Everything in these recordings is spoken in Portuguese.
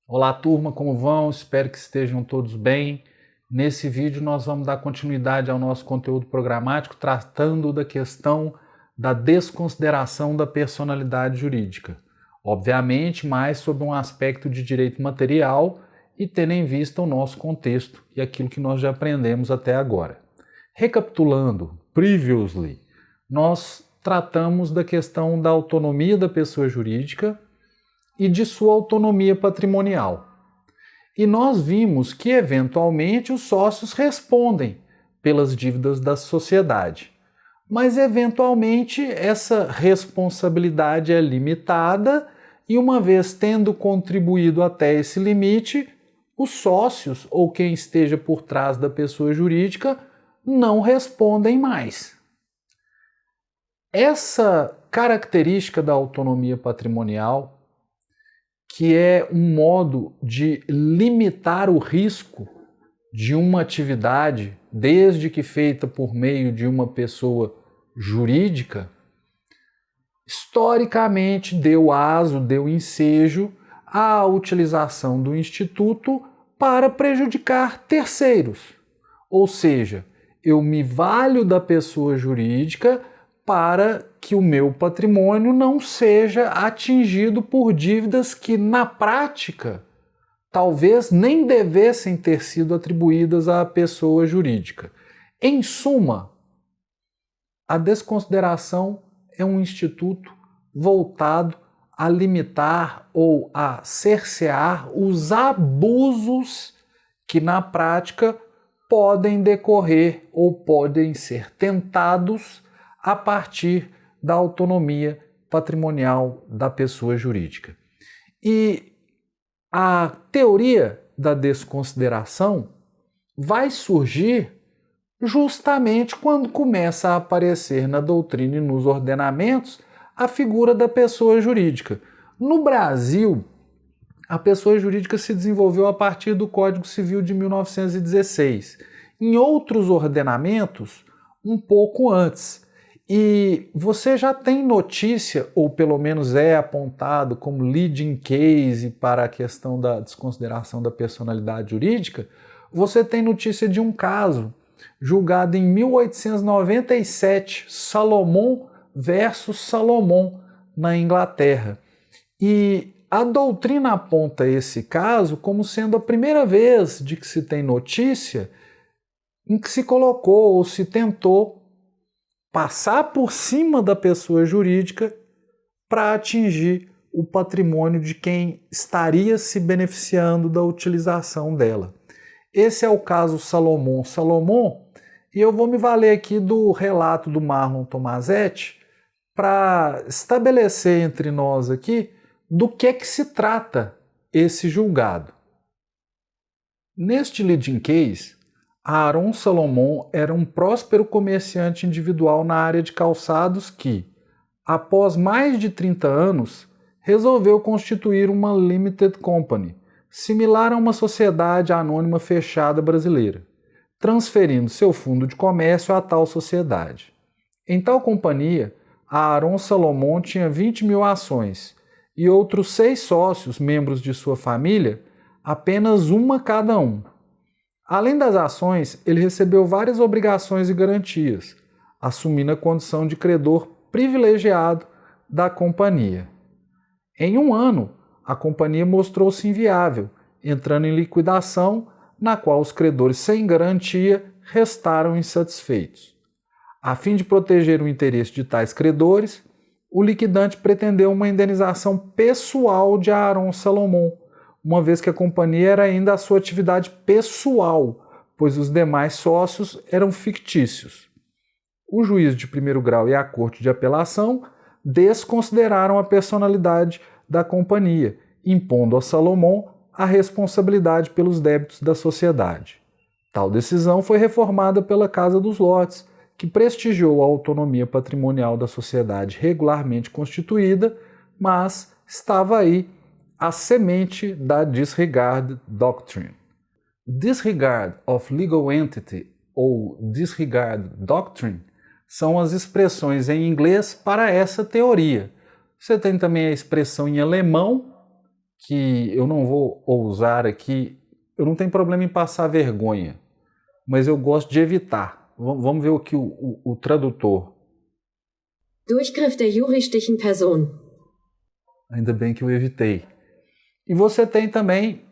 Olá turma, como vão? Espero que estejam todos bem. Nesse vídeo nós vamos dar continuidade ao nosso conteúdo programático tratando da questão da desconsideração da personalidade jurídica. Obviamente, mais sob um aspecto de direito material e tendo em vista o nosso contexto e aquilo que nós já aprendemos até agora. Recapitulando, previously, nós tratamos da questão da autonomia da pessoa jurídica e de sua autonomia patrimonial. E nós vimos que, eventualmente, os sócios respondem pelas dívidas da sociedade. Mas, eventualmente, essa responsabilidade é limitada e, uma vez tendo contribuído até esse limite, os sócios ou quem esteja por trás da pessoa jurídica não respondem mais. Essa característica da autonomia patrimonial, que é um modo de limitar o risco de uma atividade, desde que feita por meio de uma pessoa jurídica, historicamente deu aso, deu ensejo à utilização do instituto para prejudicar terceiros. Ou seja, eu me valho da pessoa jurídica para que o meu patrimônio não seja atingido por dívidas que, na prática, talvez nem devessem ter sido atribuídas à pessoa jurídica. Em suma, a desconsideração é um instituto voltado a limitar ou a cercear os abusos que, na prática, podem decorrer ou podem ser tentados a partir da autonomia patrimonial da pessoa jurídica. E a teoria da desconsideração vai surgir justamente quando começa a aparecer na doutrina e nos ordenamentos a figura da pessoa jurídica. No Brasil, a pessoa jurídica se desenvolveu a partir do Código Civil de 1916. Em outros ordenamentos, um pouco antes. E você já tem notícia, ou pelo menos é apontado como leading case para a questão da desconsideração da personalidade jurídica, você tem notícia de um caso julgado em 1897, Salomon versus Salomon, na Inglaterra. E a doutrina aponta esse caso como sendo a primeira vez de que se tem notícia em que se colocou ou se tentou passar por cima da pessoa jurídica para atingir o patrimônio de quem estaria se beneficiando da utilização dela. Esse é o caso Salomon, e eu vou me valer aqui do relato do Marlon Tomasetti para estabelecer entre nós aqui do que se trata esse julgado. Neste leading case, Aaron Salomon era um próspero comerciante individual na área de calçados que, após mais de 30 anos, resolveu constituir uma limited company, similar a uma sociedade anônima fechada brasileira, transferindo seu fundo de comércio a tal sociedade. Em tal companhia, Aaron Salomon tinha 20 mil ações e outros 6 sócios, membros de sua família, apenas uma cada um. Além das ações, ele recebeu várias obrigações e garantias, assumindo a condição de credor privilegiado da companhia. Em um ano, a companhia mostrou-se inviável, entrando em liquidação, na qual os credores sem garantia restaram insatisfeitos. A fim de proteger o interesse de tais credores, o liquidante pretendeu uma indenização pessoal de Aaron Salomon, uma vez que a companhia era ainda a sua atividade pessoal, pois os demais sócios eram fictícios. O juiz de primeiro grau e a corte de apelação desconsideraram a personalidade da companhia, impondo a Salomon a responsabilidade pelos débitos da sociedade. Tal decisão foi reformada pela Casa dos Lotes, que prestigiou a autonomia patrimonial da sociedade regularmente constituída, mas estava aí a semente da Disregard Doctrine. Disregard of Legal Entity ou Disregard Doctrine são as expressões em inglês para essa teoria. Você tem também a expressão em alemão, que eu não vou ousar aqui, eu não tenho problema em passar vergonha, mas eu gosto de evitar. Vamos ver o que o tradutor. Durchgriff der juristischen Person. Ainda bem que eu evitei. E você tem também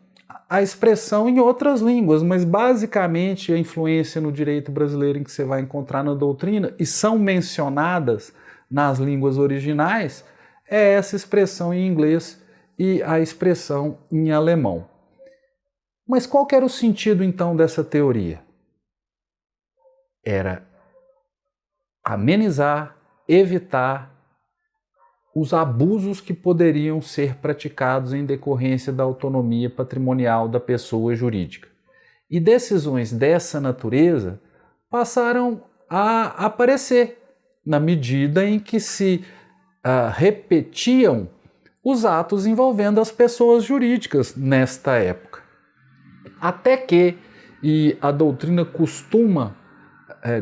a expressão em outras línguas, mas basicamente a influência no direito brasileiro em que você vai encontrar na doutrina e são mencionadas nas línguas originais é essa expressão em inglês e a expressão em alemão. Mas qual que era o sentido então dessa teoria? Era amenizar, evitar os abusos que poderiam ser praticados em decorrência da autonomia patrimonial da pessoa jurídica. E decisões dessa natureza passaram a aparecer na medida em que se repetiam os atos envolvendo as pessoas jurídicas nesta época. Até que, e a doutrina costuma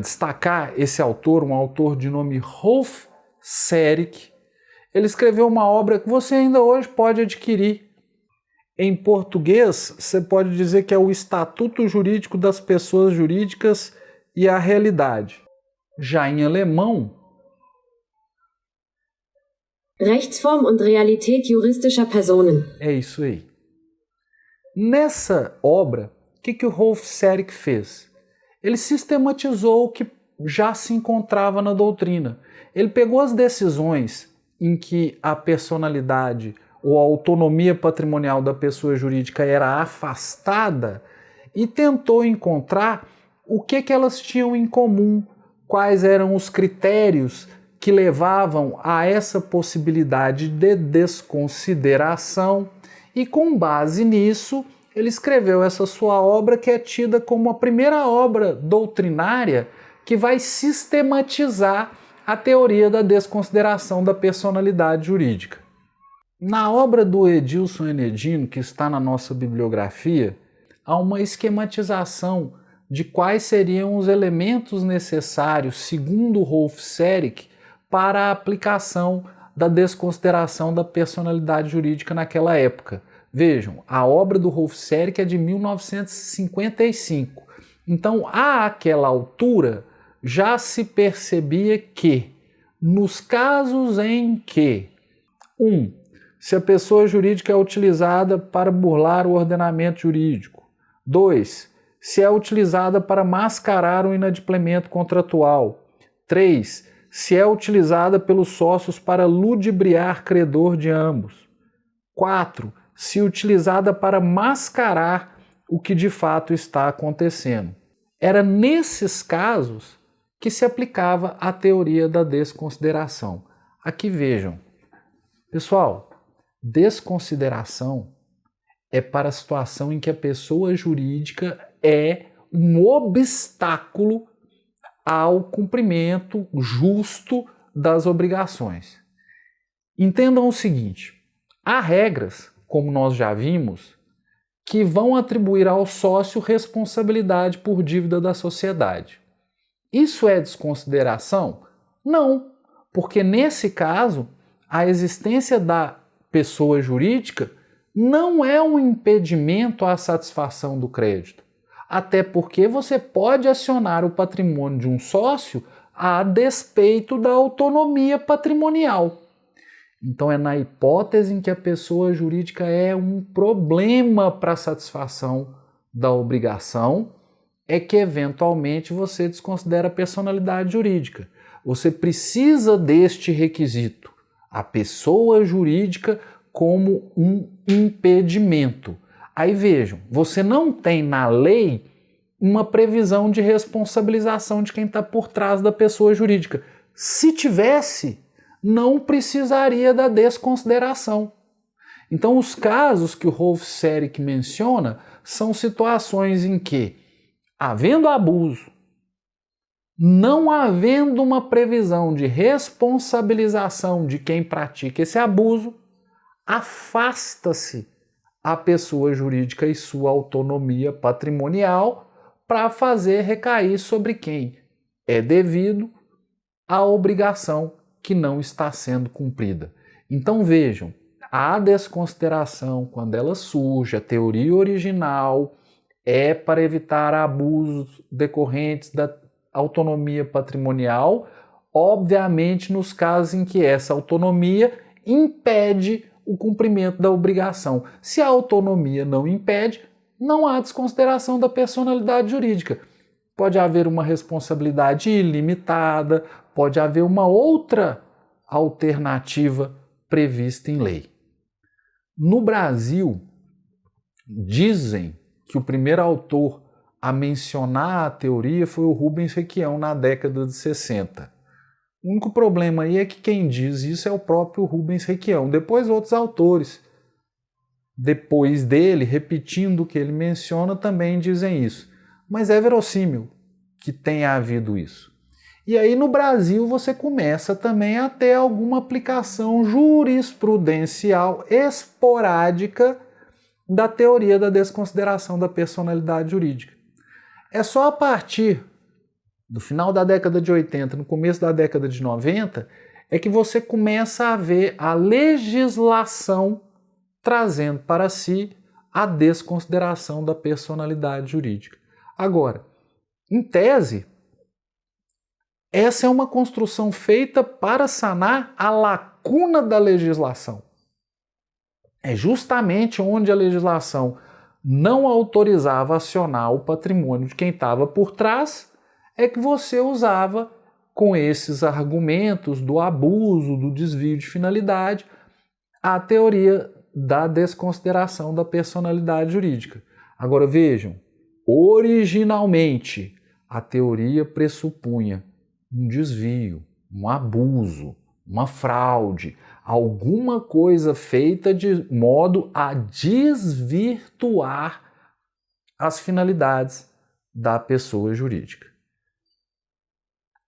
destacar esse autor, um autor de nome Rolf Serig, ele escreveu uma obra que você ainda hoje pode adquirir. Em português, você pode dizer que é o Estatuto Jurídico das Pessoas Jurídicas e a Realidade. Já em alemão, Rechtsform und Realität juristischer Personen. é isso aí. Nessa obra, o que o Rolf Serig fez? Ele sistematizou o que já se encontrava na doutrina. Ele pegou as decisões em que a personalidade ou a autonomia patrimonial da pessoa jurídica era afastada e tentou encontrar o que elas tinham em comum, quais eram os critérios que levavam a essa possibilidade de desconsideração e, com base nisso, ele escreveu essa sua obra que é tida como a primeira obra doutrinária que vai sistematizar a teoria da desconsideração da personalidade jurídica. Na obra do Edilson Enedino, que está na nossa bibliografia, há uma esquematização de quais seriam os elementos necessários, segundo Rolf Serig, para a aplicação da desconsideração da personalidade jurídica naquela época. Vejam, a obra do Rolf Serig é de 1955. Então, àquela altura, já se percebia que, nos casos em que, 1. Se a pessoa jurídica é utilizada para burlar o ordenamento jurídico. 2. Se é utilizada para mascarar o inadimplemento contratual. 3. Se é utilizada pelos sócios para ludibriar credor de ambos. 4. Se utilizada para mascarar o que de fato está acontecendo. Era nesses casos que se aplicava a teoria da desconsideração. Aqui vejam, pessoal, desconsideração é para a situação em que a pessoa jurídica é um obstáculo ao cumprimento justo das obrigações. Entendam o seguinte, há regras, como nós já vimos, que vão atribuir ao sócio responsabilidade por dívida da sociedade. Isso é desconsideração? Não, porque nesse caso, a existência da pessoa jurídica não é um impedimento à satisfação do crédito. Até porque você pode acionar o patrimônio de um sócio a despeito da autonomia patrimonial. Então é na hipótese em que a pessoa jurídica é um problema para a satisfação da obrigação, é que eventualmente você desconsidera a personalidade jurídica. Você precisa deste requisito, a pessoa jurídica como um impedimento. Aí vejam, você não tem na lei uma previsão de responsabilização de quem está por trás da pessoa jurídica. Se tivesse, não precisaria da desconsideração. Então os casos que o Rolf Serig menciona são situações em que, havendo abuso, não havendo uma previsão de responsabilização de quem pratica esse abuso, afasta-se a pessoa jurídica e sua autonomia patrimonial para fazer recair sobre quem é devido a obrigação que não está sendo cumprida. Então vejam, A desconsideração, quando ela surge, a teoria original é para evitar abusos decorrentes da autonomia patrimonial, obviamente nos casos em que essa autonomia impede o cumprimento da obrigação. Se a autonomia não impede, não há desconsideração da personalidade jurídica. Pode haver uma responsabilidade ilimitada, pode haver uma outra alternativa prevista em lei. No Brasil, dizem que o primeiro autor a mencionar a teoria foi o Rubens Requião na década de 60. O único problema aí é que quem diz isso é o próprio Rubens Requião. Depois outros autores, depois dele, repetindo o que ele menciona, também dizem isso. Mas é verossímil que tenha havido isso. E aí no Brasil você começa também a ter alguma aplicação jurisprudencial esporádica da teoria da desconsideração da personalidade jurídica. É só a partir do final da década de 80, no começo da década de 90, é que você começa a ver a legislação trazendo para si a desconsideração da personalidade jurídica. Agora, em tese, essa é uma construção feita para sanar a lacuna da legislação. É justamente onde a legislação não autorizava acionar o patrimônio de quem estava por trás, é que você usava, com esses argumentos do abuso, do desvio de finalidade, a teoria da desconsideração da personalidade jurídica. Agora vejam, originalmente a teoria pressupunha um desvio, um abuso, uma fraude, alguma coisa feita de modo a desvirtuar as finalidades da pessoa jurídica.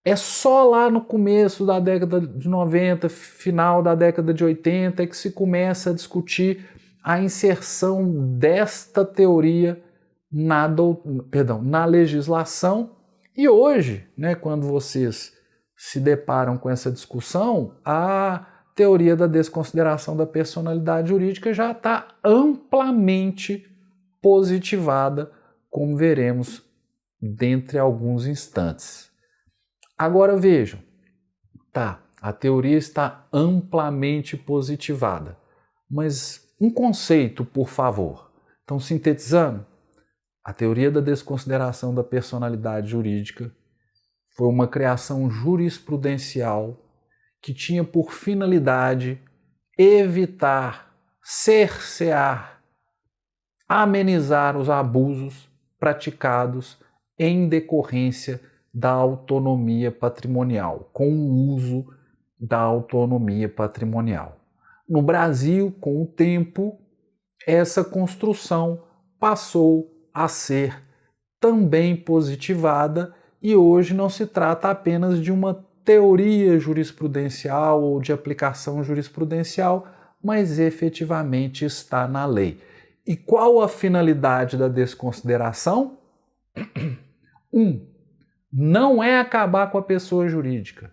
É só lá no começo da década de 90, final da década de 80, que se começa a discutir a inserção desta teoria na legislação. E hoje, quando vocês se deparam com essa discussão, a teoria da desconsideração da personalidade jurídica já está amplamente positivada, como veremos dentre alguns instantes. Agora vejam, a teoria está amplamente positivada, mas um conceito, por favor. Então, sintetizando, a teoria da desconsideração da personalidade jurídica foi uma criação jurisprudencial que tinha por finalidade evitar, cercear, amenizar os abusos praticados em decorrência da autonomia patrimonial, com o uso da autonomia patrimonial. No Brasil, com o tempo, essa construção passou a ser também positivada e hoje não se trata apenas de uma teoria jurisprudencial ou de aplicação jurisprudencial, mas efetivamente está na lei. E qual a finalidade da desconsideração? 1. Não é acabar com a pessoa jurídica.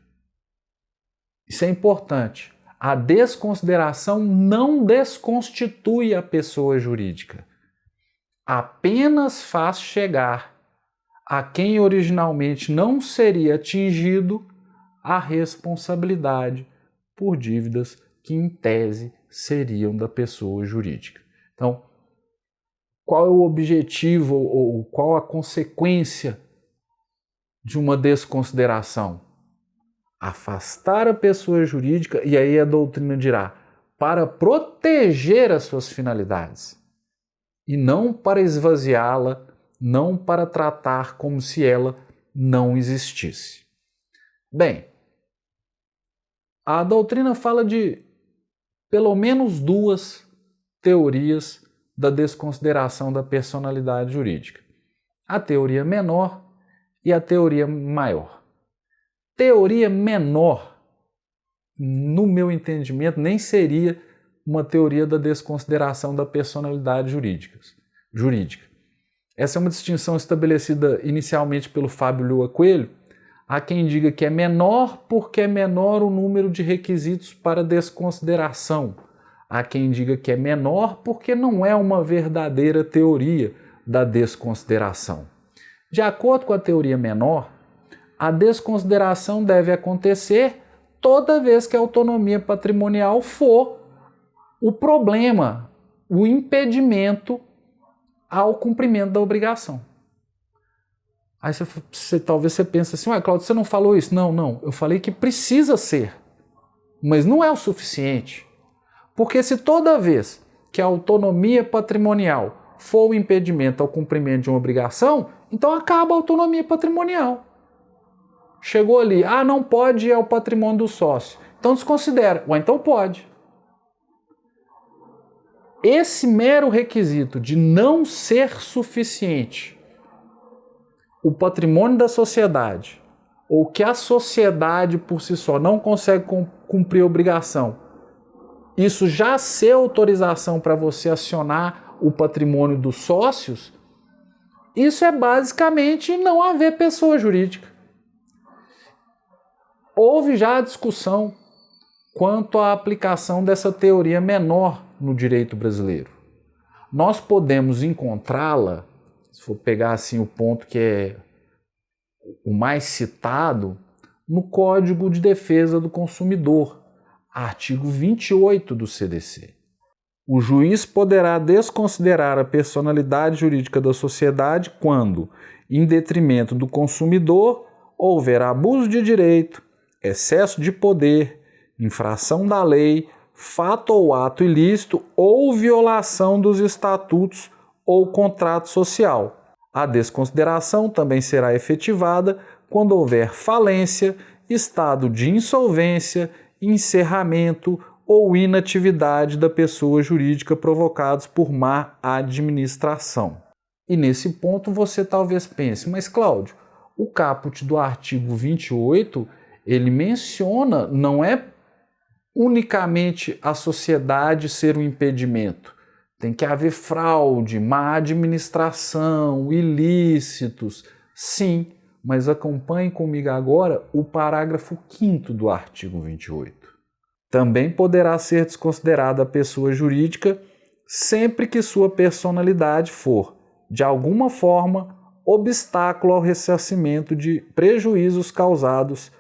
Isso é importante. A desconsideração não desconstitui a pessoa jurídica. Apenas faz chegar a quem originalmente não seria atingido a responsabilidade por dívidas que, em tese, seriam da pessoa jurídica. Então, qual é o objetivo ou qual a consequência de uma desconsideração? Afastar a pessoa jurídica, e aí a doutrina dirá, para proteger as suas finalidades, e não para esvaziá-la, não para tratar como se ela não existisse. Bem, a doutrina fala de pelo menos 2 teorias da desconsideração da personalidade jurídica. A teoria menor e a teoria maior. Teoria menor, no meu entendimento, nem seria uma teoria da desconsideração da personalidade jurídica. Essa é uma distinção estabelecida inicialmente pelo Fábio Lua Coelho. Há quem diga que é menor porque é menor o número de requisitos para desconsideração. Há quem diga que é menor porque não é uma verdadeira teoria da desconsideração. De acordo com a teoria menor, a desconsideração deve acontecer toda vez que a autonomia patrimonial for o problema, o impedimento ao cumprimento da obrigação. Aí talvez você pense assim, Cláudio, você não falou isso? Não, eu falei que precisa ser, mas não é o suficiente. Porque se toda vez que a autonomia patrimonial for o impedimento ao cumprimento de uma obrigação, então acaba a autonomia patrimonial. Chegou ali, não pode, é o patrimônio do sócio. Então desconsidera. Então pode. Esse mero requisito de não ser suficiente o patrimônio da sociedade, ou que a sociedade por si só não consegue cumprir a obrigação, isso já ser autorização para você acionar o patrimônio dos sócios, isso é basicamente não haver pessoa jurídica. Houve já a discussão quanto à aplicação dessa teoria menor no direito brasileiro. Nós podemos encontrá-la, se for pegar assim o ponto que é o mais citado, no Código de Defesa do Consumidor, artigo 28 do CDC. O juiz poderá desconsiderar a personalidade jurídica da sociedade quando, em detrimento do consumidor, houver abuso de direito, excesso de poder, infração da lei, fato ou ato ilícito ou violação dos estatutos ou contrato social. A desconsideração também será efetivada quando houver falência, estado de insolvência, encerramento ou inatividade da pessoa jurídica provocados por má administração. E nesse ponto você talvez pense, mas Cláudio, o caput do artigo 28, ele menciona, não é unicamente a sociedade ser um impedimento. Tem que haver fraude, má administração, ilícitos. Sim, mas acompanhe comigo agora o parágrafo 5º do artigo 28. Também poderá ser desconsiderada a pessoa jurídica sempre que sua personalidade for, de alguma forma, obstáculo ao ressarcimento de prejuízos causados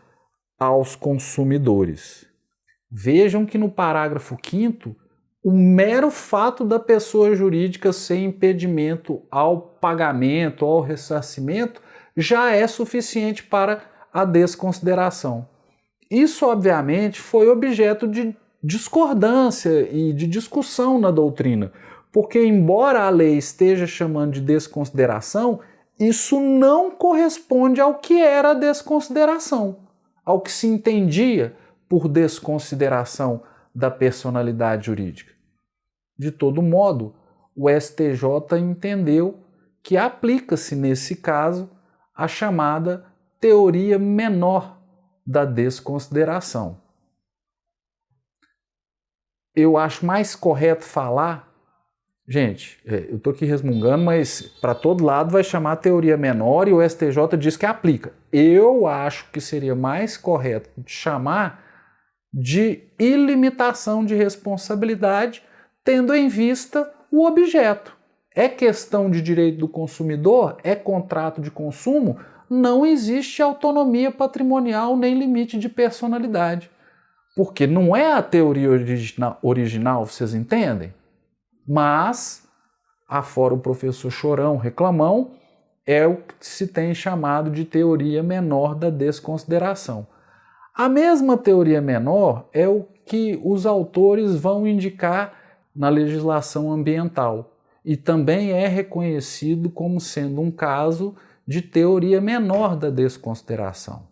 aos consumidores. Vejam que no parágrafo 5º, o mero fato da pessoa jurídica ser impedimento ao pagamento, ao ressarcimento, já é suficiente para a desconsideração. Isso, obviamente, foi objeto de discordância e de discussão na doutrina, porque, embora a lei esteja chamando de desconsideração, isso não corresponde ao que era a desconsideração, ao que se entendia por desconsideração da personalidade jurídica. De todo modo, o STJ entendeu que aplica-se, nesse caso, a chamada teoria menor da desconsideração. Eu acho mais correto falar, gente, eu estou aqui resmungando, mas para todo lado vai chamar teoria menor e o STJ diz que aplica. Eu acho que seria mais correto chamar de ilimitação de responsabilidade, tendo em vista o objeto. É questão de direito do consumidor? É contrato de consumo? Não existe autonomia patrimonial nem limite de personalidade. Porque não é a teoria original, vocês entendem? Mas, afora o professor Chorão reclamão, é o que se tem chamado de teoria menor da desconsideração. A mesma teoria menor é o que os autores vão indicar na legislação ambiental e também é reconhecido como sendo um caso de teoria menor da desconsideração.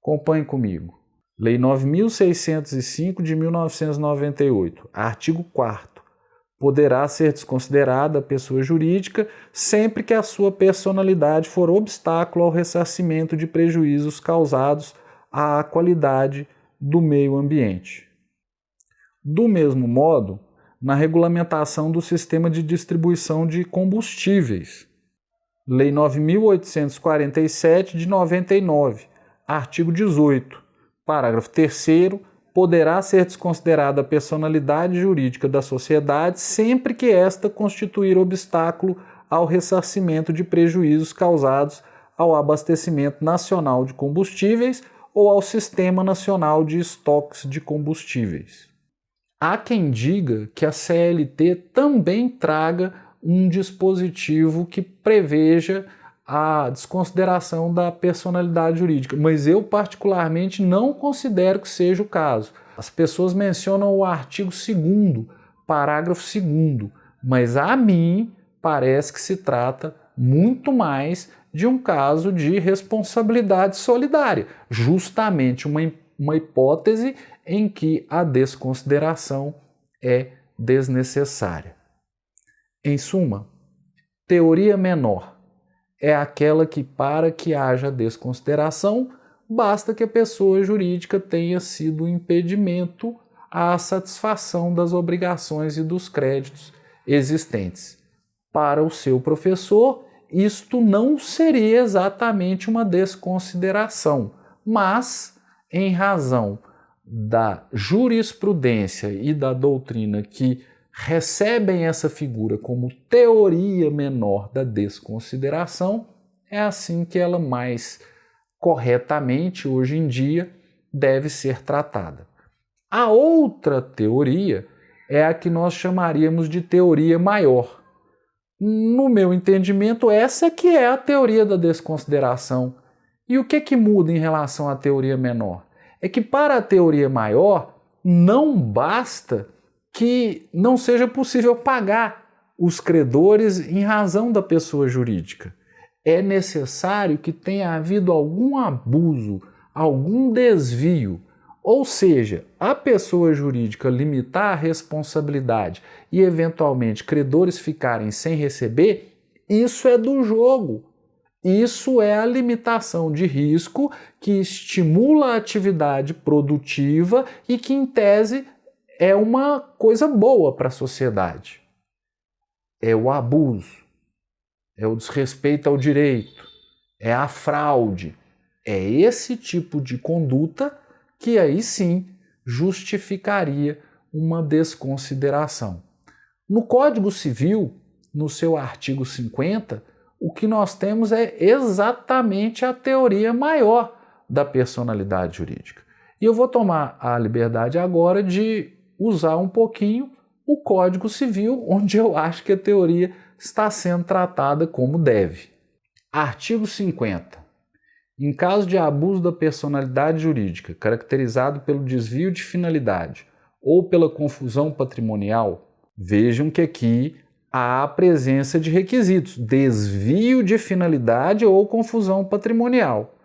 Acompanhe comigo. Lei 9.605 de 1998, artigo 4º. Poderá ser desconsiderada a pessoa jurídica sempre que a sua personalidade for obstáculo ao ressarcimento de prejuízos causados à qualidade do meio ambiente. Do mesmo modo, na regulamentação do sistema de distribuição de combustíveis. Lei 9.847 de 99, artigo 18, parágrafo 3º, poderá ser desconsiderada a personalidade jurídica da sociedade sempre que esta constituir obstáculo ao ressarcimento de prejuízos causados ao abastecimento nacional de combustíveis ou ao Sistema Nacional de Estoques de Combustíveis. Há quem diga que a CLT também traga um dispositivo que preveja a desconsideração da personalidade jurídica, mas eu particularmente não considero que seja o caso. As pessoas mencionam o artigo 2º, parágrafo 2º, mas a mim parece que se trata muito mais de um caso de responsabilidade solidária, justamente uma hipótese em que a desconsideração é desnecessária. Em suma, teoria menor é aquela que, para que haja desconsideração, basta que a pessoa jurídica tenha sido um impedimento à satisfação das obrigações e dos créditos existentes. Para o seu professor, isto não seria exatamente uma desconsideração, mas, em razão da jurisprudência e da doutrina que recebem essa figura como teoria menor da desconsideração, é assim que ela mais corretamente, hoje em dia, deve ser tratada. A outra teoria é a que nós chamaríamos de teoria maior. No meu entendimento, essa que é a teoria da desconsideração. E o que muda em relação à teoria menor? É que para a teoria maior, não basta que não seja possível pagar os credores em razão da pessoa jurídica. É necessário que tenha havido algum abuso, algum desvio, ou seja, a pessoa jurídica limitar a responsabilidade e eventualmente credores ficarem sem receber, isso é do jogo. Isso é a limitação de risco que estimula a atividade produtiva e que, em tese, é uma coisa boa para a sociedade. É o abuso, é o desrespeito ao direito, é a fraude. É esse tipo de conduta que aí sim justificaria uma desconsideração. No Código Civil, no seu artigo 50, o que nós temos é exatamente a teoria maior da personalidade jurídica. E eu vou tomar a liberdade agora de usar um pouquinho o Código Civil, onde eu acho que a teoria está sendo tratada como deve. Artigo 50. Em caso de abuso da personalidade jurídica, caracterizado pelo desvio de finalidade ou pela confusão patrimonial, vejam que aqui há a presença de requisitos: desvio de finalidade ou confusão patrimonial.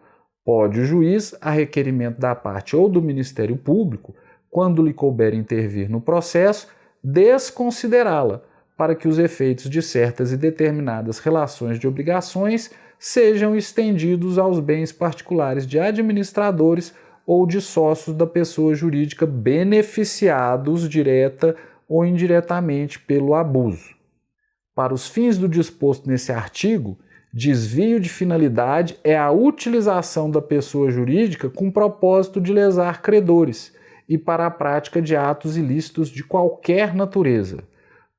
Pode o juiz, a requerimento da parte ou do Ministério Público, quando lhe couber intervir no processo, desconsiderá-la, para que os efeitos de certas e determinadas relações de obrigações sejam estendidos aos bens particulares de administradores ou de sócios da pessoa jurídica beneficiados direta ou indiretamente pelo abuso. Para os fins do disposto nesse artigo, desvio de finalidade é a utilização da pessoa jurídica com propósito de lesar credores e para a prática de atos ilícitos de qualquer natureza.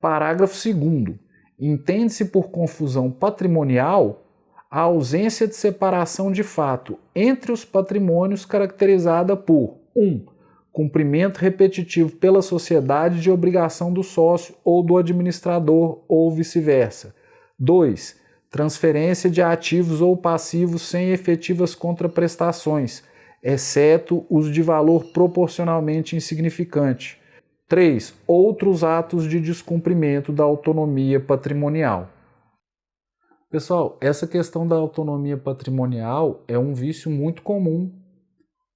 Parágrafo 2º. Entende-se por confusão patrimonial a ausência de separação de fato entre os patrimônios caracterizada por 1. Cumprimento repetitivo pela sociedade de obrigação do sócio ou do administrador ou vice-versa. 2. Transferência de ativos ou passivos sem efetivas contraprestações, exceto os de valor proporcionalmente insignificante. 3. Outros atos de descumprimento da autonomia patrimonial. Pessoal, essa questão da autonomia patrimonial é um vício muito comum.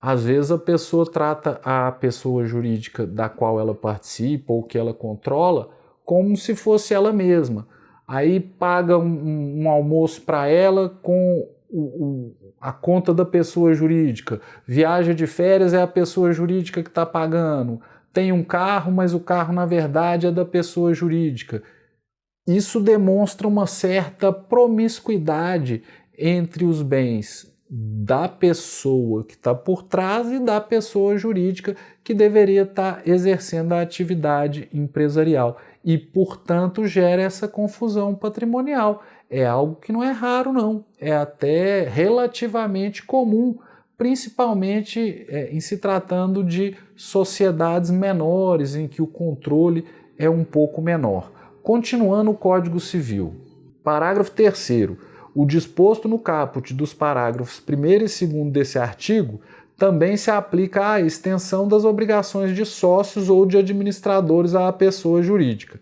Às vezes a pessoa trata a pessoa jurídica da qual ela participa ou que ela controla como se fosse ela mesma. Aí paga um almoço para ela com a conta da pessoa jurídica. Viaja de férias, é a pessoa jurídica que está pagando. Tem um carro, mas o carro na verdade é da pessoa jurídica. Isso demonstra uma certa promiscuidade entre os bens da pessoa que está por trás e da pessoa jurídica que deveria estar exercendo a atividade empresarial e, portanto, gera essa confusão patrimonial. É algo que não é raro, não. É até relativamente comum, principalmente em se tratando de sociedades menores, em que o controle é um pouco menor. Continuando o Código Civil. Parágrafo 3º. O disposto no caput dos parágrafos 1º e 2º desse artigo também se aplica à extensão das obrigações de sócios ou de administradores à pessoa jurídica.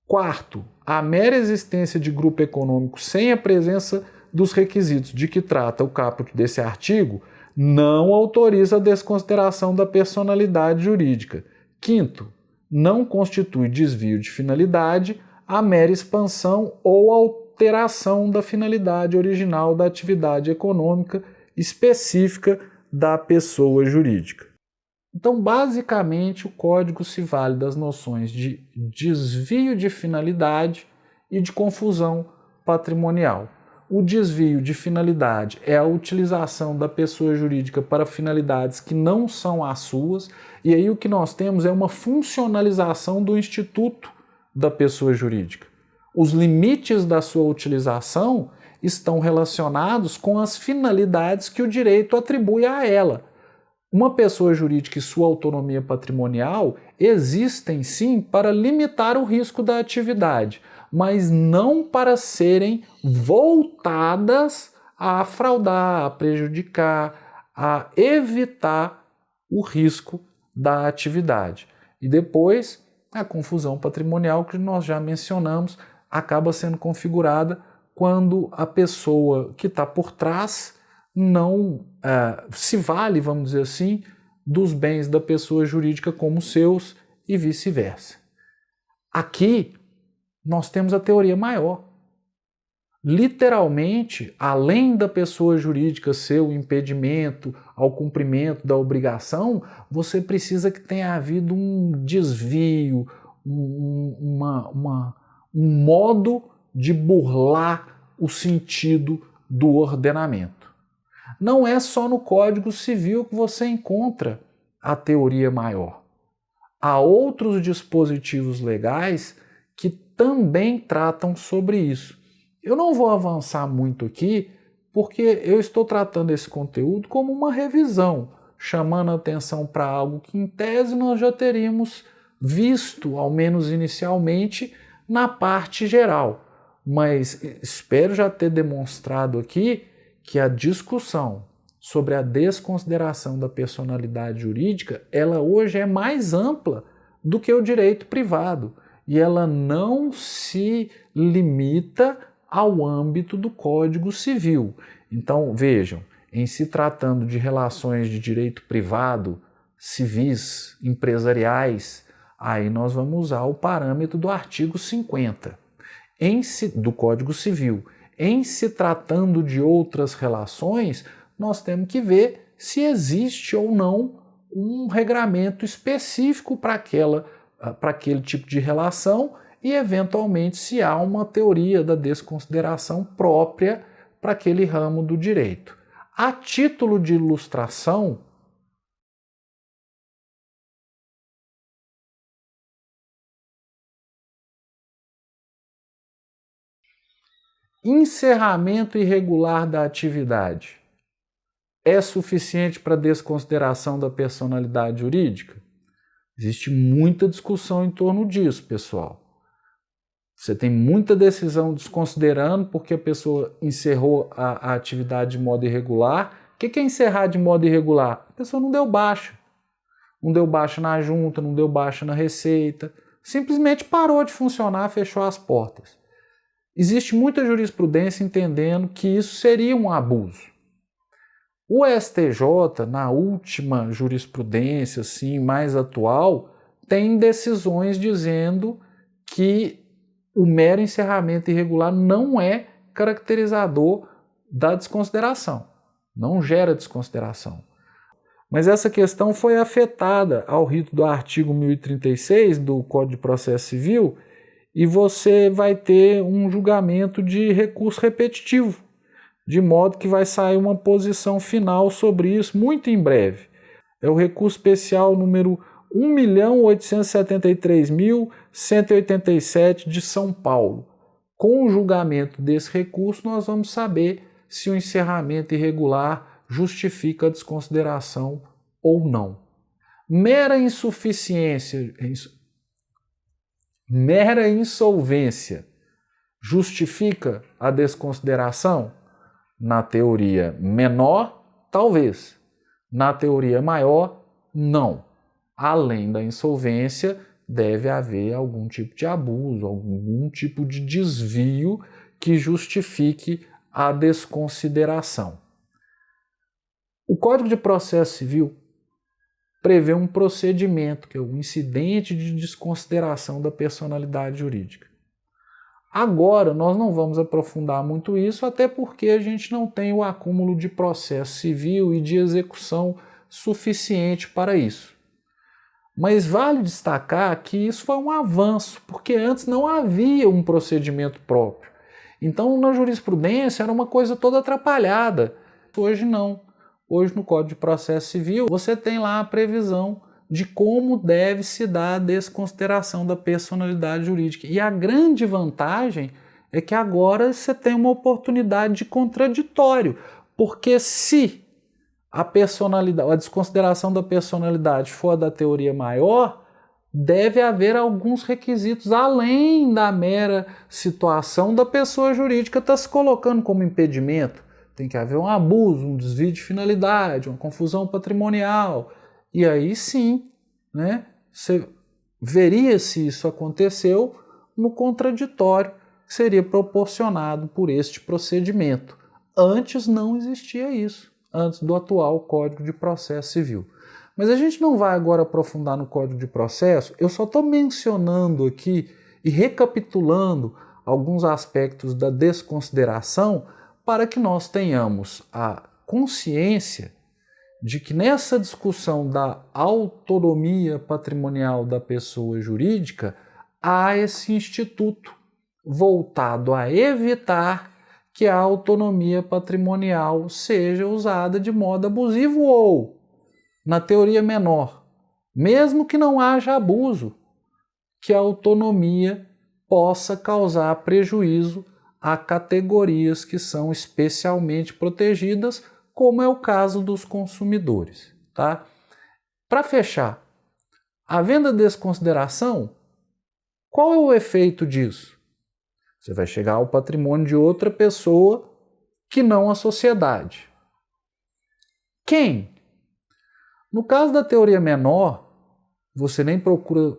4º. A mera existência de grupo econômico sem a presença dos requisitos de que trata o caput desse artigo não autoriza a desconsideração da personalidade jurídica. 5º. Não constitui desvio de finalidade a mera expansão ou alteração da finalidade original da atividade econômica específica da pessoa jurídica. Então, basicamente, o Código se vale das noções de desvio de finalidade e de confusão patrimonial. O desvio de finalidade é a utilização da pessoa jurídica para finalidades que não são as suas, e aí o que nós temos é uma funcionalização do instituto da pessoa jurídica. Os limites da sua utilização estão relacionados com as finalidades que o direito atribui a ela. Uma pessoa jurídica e sua autonomia patrimonial existem sim para limitar o risco da atividade, mas não para serem voltadas a fraudar, a prejudicar, a evitar o risco da atividade. E depois, a confusão patrimonial que nós já mencionamos acaba sendo configurada quando a pessoa que está por trás não se vale, vamos dizer assim, dos bens da pessoa jurídica como seus e vice-versa. Aqui nós temos a teoria maior. Literalmente, além da pessoa jurídica ser o impedimento ao cumprimento da obrigação, você precisa que tenha havido um desvio, um modo de burlar o sentido do ordenamento. Não é só no Código Civil que você encontra a teoria maior. Há outros dispositivos legais que também tratam sobre isso. Eu não vou avançar muito aqui, porque eu estou tratando esse conteúdo como uma revisão, chamando a atenção para algo que, em tese, nós já teríamos visto, ao menos inicialmente, na parte geral. Mas espero já ter demonstrado aqui que a discussão sobre a desconsideração da personalidade jurídica, ela hoje é mais ampla do que o direito privado, e ela não se limita ao âmbito do Código Civil. Então, vejam, em se tratando de relações de direito privado, civis, empresariais, aí nós vamos usar o parâmetro do artigo 50 do Código Civil. Em se tratando de outras relações, nós temos que ver se existe ou não um regramento específico para aquele tipo de relação e, eventualmente, se há uma teoria da desconsideração própria para aquele ramo do direito. A título de ilustração, encerramento irregular da atividade é suficiente para desconsideração da personalidade jurídica? Existe muita discussão em torno disso, pessoal. Você tem muita decisão desconsiderando porque a pessoa encerrou a atividade de modo irregular. O que é encerrar de modo irregular? A pessoa não deu baixa. Não deu baixa na junta, não deu baixa na receita. Simplesmente parou de funcionar, fechou as portas. Existe muita jurisprudência entendendo que isso seria um abuso. O STJ, na última jurisprudência assim, mais atual, tem decisões dizendo que o mero encerramento irregular não é caracterizador da desconsideração, não gera desconsideração. Mas essa questão foi afetada ao rito do artigo 1036 do Código de Processo Civil, e você vai ter um julgamento de recurso repetitivo. de modo que vai sair uma posição final sobre isso muito em breve. É o recurso especial número 1.873.187 de São Paulo. Com o julgamento desse recurso, nós vamos saber se o encerramento irregular justifica a desconsideração ou não. Mera insolvência justifica a desconsideração? Na teoria menor, talvez. Na teoria maior, não. Além da insolvência, deve haver algum tipo de abuso, algum tipo de desvio que justifique a desconsideração. O Código de Processo Civil prevê um procedimento, que é o incidente de desconsideração da personalidade jurídica. Agora, nós não vamos aprofundar muito isso, até porque a gente não tem o acúmulo de processo civil e de execução suficiente para isso. Mas vale destacar que isso foi um avanço, porque antes não havia um procedimento próprio. Então, na jurisprudência era uma coisa toda atrapalhada. Hoje não. Hoje, no Código de Processo Civil, você tem lá a previsão de como deve se dar a desconsideração da personalidade jurídica. E a grande vantagem é que agora você tem uma oportunidade de contraditório, porque se a desconsideração da personalidade for da teoria maior, deve haver alguns requisitos além da mera situação da pessoa jurídica estar se colocando como impedimento. Tem que haver um abuso, um desvio de finalidade, uma confusão patrimonial. E aí sim, né, você veria se isso aconteceu no contraditório que seria proporcionado por este procedimento. Antes não existia isso, antes do atual Código de Processo Civil. Mas a gente não vai agora aprofundar no Código de Processo, eu só estou mencionando aqui e recapitulando alguns aspectos da desconsideração para que nós tenhamos a consciência de que nessa discussão da autonomia patrimonial da pessoa jurídica, há esse instituto voltado a evitar que a autonomia patrimonial seja usada de modo abusivo ou, na teoria menor, mesmo que não haja abuso, que a autonomia possa causar prejuízo a categorias que são especialmente protegidas, como é o caso dos consumidores. Tá? Para fechar, havendo a desconsideração, qual é o efeito disso? Você vai chegar ao patrimônio de outra pessoa que não a sociedade. Quem? No caso da teoria menor, você nem procura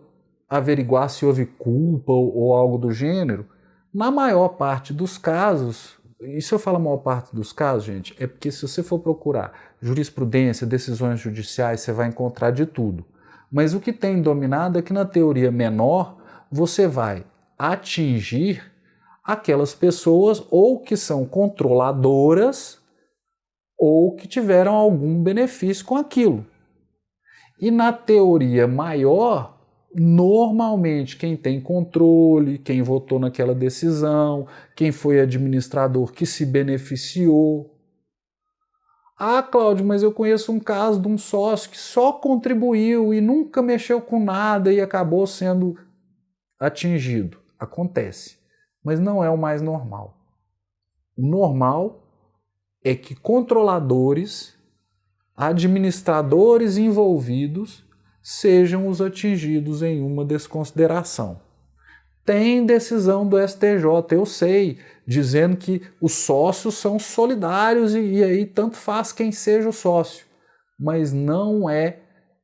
averiguar se houve culpa ou algo do gênero. Na maior parte dos casos, e se eu falo a maior parte dos casos, gente, é porque se você for procurar jurisprudência, decisões judiciais, você vai encontrar de tudo. Mas o que tem dominado é que na teoria menor, você vai atingir aquelas pessoas ou que são controladoras ou que tiveram algum benefício com aquilo. E na teoria maior, normalmente quem tem controle, quem votou naquela decisão, quem foi administrador que se beneficiou. Ah, Cláudio, mas eu conheço um caso de um sócio que só contribuiu e nunca mexeu com nada e acabou sendo atingido. Acontece, mas não é o mais normal. O normal é que controladores, administradores envolvidos sejam os atingidos em uma desconsideração. Tem decisão do STJ, eu sei, dizendo que os sócios são solidários e aí tanto faz quem seja o sócio, mas não é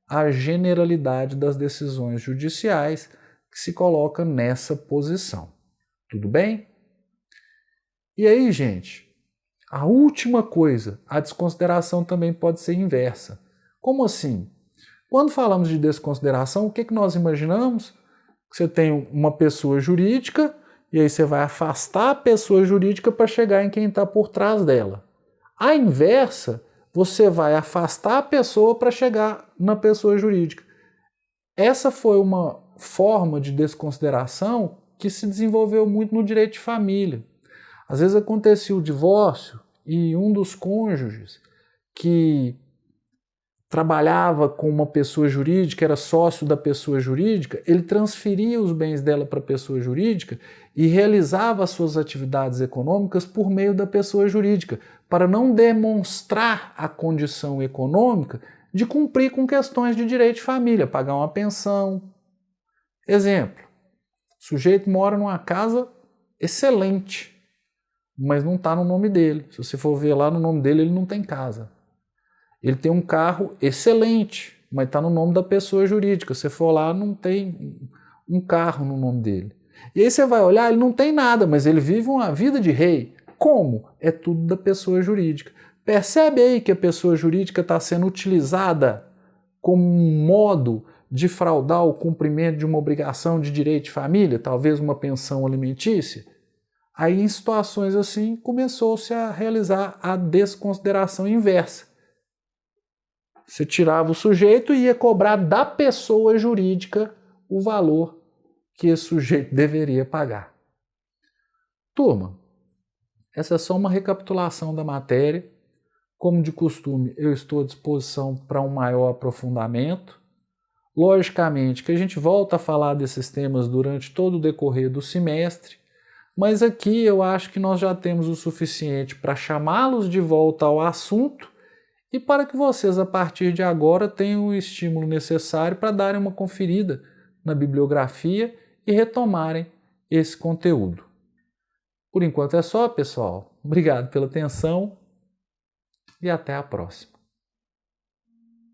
a generalidade das decisões judiciais que se coloca nessa posição. Tudo bem? E aí, gente, a última coisa, a desconsideração também pode ser inversa. Como assim? Quando falamos de desconsideração, o que nós imaginamos? Você tem uma pessoa jurídica e aí você vai afastar a pessoa jurídica para chegar em quem está por trás dela. A inversa, você vai afastar a pessoa para chegar na pessoa jurídica. Essa foi uma forma de desconsideração que se desenvolveu muito no direito de família. Às vezes acontecia o divórcio e um dos cônjuges que trabalhava com uma pessoa jurídica, era sócio da pessoa jurídica, ele transferia os bens dela para a pessoa jurídica e realizava as suas atividades econômicas por meio da pessoa jurídica, para não demonstrar a condição econômica de cumprir com questões de direito de família, pagar uma pensão. Exemplo, o sujeito mora numa casa excelente, mas não está no nome dele. Se você for ver lá no nome dele, ele não tem casa. Ele tem um carro excelente, mas está no nome da pessoa jurídica. Se você for lá, não tem um carro no nome dele. E aí você vai olhar, ele não tem nada, mas ele vive uma vida de rei. Como? É tudo da pessoa jurídica. Percebe aí que a pessoa jurídica está sendo utilizada como um modo de fraudar o cumprimento de uma obrigação de direito de família, talvez uma pensão alimentícia? Aí, em situações assim, começou-se a realizar a desconsideração inversa. Você tirava o sujeito e ia cobrar da pessoa jurídica o valor que esse sujeito deveria pagar. Turma, essa é só uma recapitulação da matéria. Como de costume, eu estou à disposição para um maior aprofundamento. Logicamente que a gente volta a falar desses temas durante todo o decorrer do semestre, mas aqui eu acho que nós já temos o suficiente para chamá-los de volta ao assunto e para que vocês, a partir de agora, tenham o estímulo necessário para darem uma conferida na bibliografia e retomarem esse conteúdo. Por enquanto é só, pessoal. Obrigado pela atenção e até a próxima.